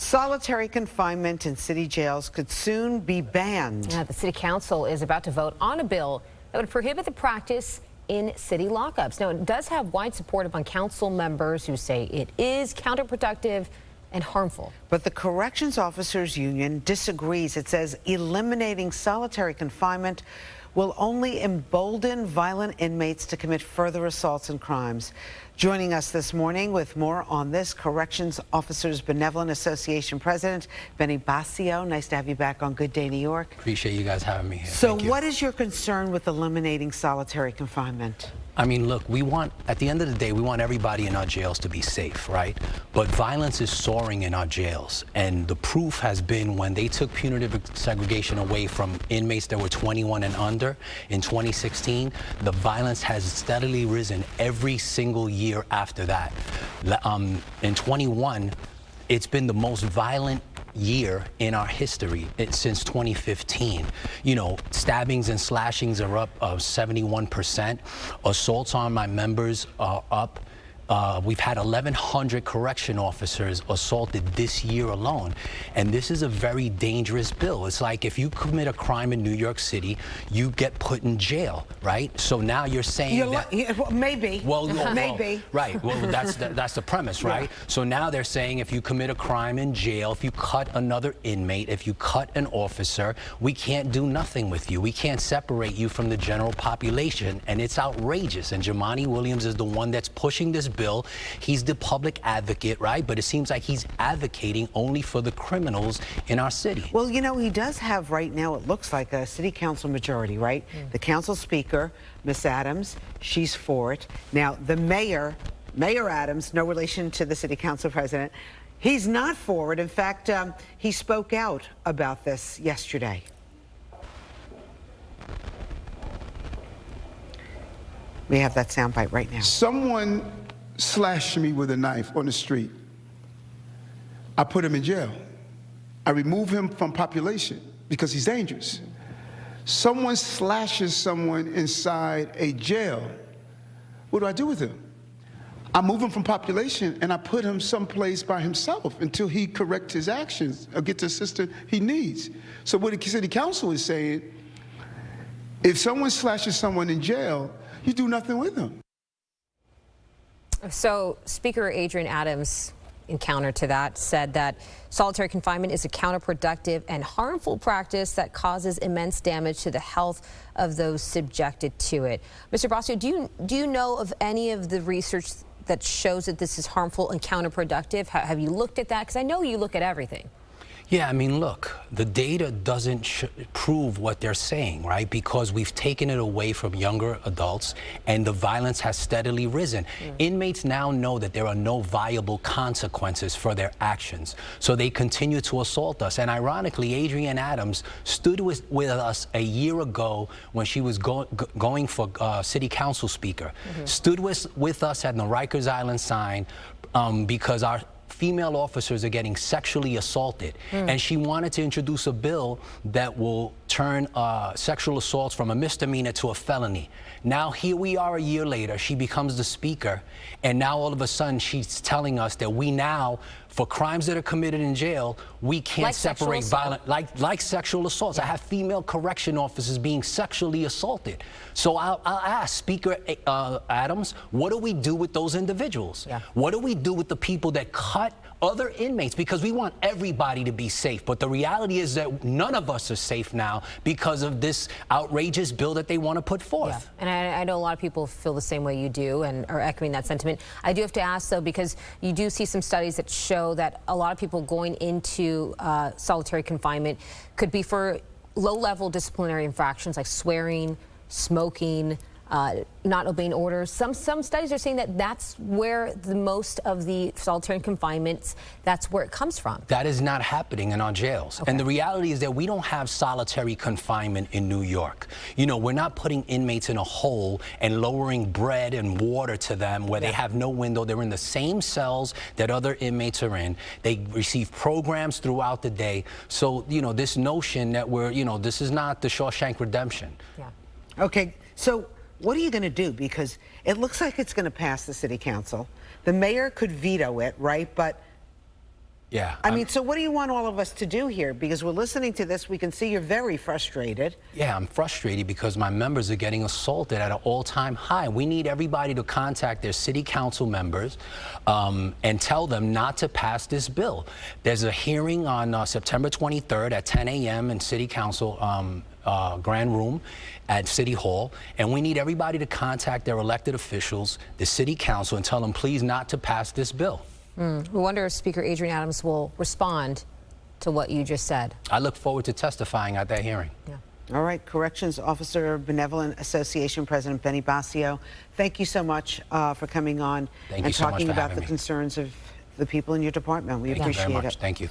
Solitary confinement in city jails could soon be banned. Yeah, the city council is about to vote on a bill that would prohibit the practice in city lockups. Now, it does have wide support among council members who say it is counterproductive and harmful. But the Corrections Officers Union disagrees. It says eliminating solitary confinement will only embolden violent inmates to commit further assaults and crimes. Joining us this morning with more on this, Corrections Officers Benevolent Association President Benny Boscio. Nice to have you back on Good Day New York. Appreciate you guys having me here. So what is your concern with eliminating solitary confinement? I mean, look, at the end of the day, we want everybody in our jails to be safe, right? But violence is soaring in our jails. And the proof has been when they took punitive segregation away from inmates that were 21 and under in 2016, the violence has steadily risen every single year after that. In 21, it's been the most violent year in our history since 2015. You know, stabbings and slashings are up 71%. Assaults on my members are up. We've had 1,100 correction officers assaulted this year alone. And this is a very dangerous bill. It's like if you commit a crime in New York City, you get put in jail, right? So now you're saying maybe. Well, maybe. Right. Well, that's the premise, right? Yeah. So now they're saying if you commit a crime in jail, if you cut another inmate, if you cut an officer, we can't do nothing with you. We can't separate you from the general population. And it's outrageous. And Jumaane Williams is the one that's pushing this bill. He's the public advocate, right? But it seems like he's advocating only for the criminals in our city. Well, you know, he does have right now, it looks like a city council majority, right? The council speaker, Miss Adams, she's for it. Now, the Mayor Adams, no relation to the city council president, he's not for it. In fact, he spoke out about this yesterday. We have that soundbite right now. Someone slashed me with a knife on the street. I put him in jail. I remove him from population because he's dangerous. Someone slashes someone inside a jail. What do I do with him? I move him from population and I put him someplace by himself until he corrects his actions or gets the assistance he needs. So what the city council is saying, if someone slashes someone in jail, you do nothing with them. So Speaker Adrian Adams, in counter to that, said that solitary confinement is a counterproductive and harmful practice that causes immense damage to the health of those subjected to it. Mr. Boscio, do you know of any of the research that shows that this is harmful and counterproductive? Have you looked at that? Because I know you look at everything. Yeah, I mean, look, the data doesn't prove what they're saying, right? Because we've taken it away from younger adults and the violence has steadily risen. Inmates now know that there are no viable consequences for their actions. So they continue to assault us. And ironically, Adrian Adams stood with us a year ago when she was going for city council speaker, stood with us at the Rikers Island sign because our female officers are getting sexually assaulted. And she wanted to introduce a bill that will turn sexual assaults from a misdemeanor to a felony. Now here we are a year later, she becomes the speaker, and now all of a sudden she's telling us that we now, for crimes that are committed in jail, we can't separate violent, like sexual assaults. I have female correction officers being sexually assaulted. So I'll ask Speaker Adams, what do we do with those individuals? What do we do with the people that cut other inmates? Because we want everybody to be safe, but the reality is that none of us are safe now because of this outrageous bill that they want to put forth. And I know a lot of people feel the same way you do and are echoing that sentiment. I do have to ask, though, because you do see some studies that show that a lot of people going into solitary confinement could be for low-level disciplinary infractions like swearing, smoking, not obeying orders. Some studies are saying that that's where the most of the solitary confinements, that's where it comes from. That is not happening in our jails. And the reality is that we don't have solitary confinement in New York. You know, we're not putting inmates in a hole and lowering bread and water to them where they have no window. They're in the same cells that other inmates are in. They receive programs throughout the day. So, you know, this notion that we're, you know, this is not the Shawshank Redemption. Okay, so what are you going to do? Because it looks like it's going to pass the city council. The mayor could veto it, right? But Yeah. I mean, so what do you want all of us to do here? Because we're listening to this, we can see you're very frustrated. Yeah, I'm frustrated because my members are getting assaulted at an all-time high. We need everybody to contact their city council members and tell them not to pass this bill. There's a hearing on September 23rd at 10 a.m. in City Council Grand Room at City Hall, and we need everybody to contact their elected officials, the City Council, and tell them please not to pass this bill. We wonder if Speaker Adrian Adams will respond to what you just said. I look forward to testifying at that hearing. Yeah. All right, Corrections Officer Benevolent Association President Benny Boscio, thank you so much for coming on Thank you and so much talking for about having the me. concerns of the people in your department. We Thank you appreciate very much. it. Thank you.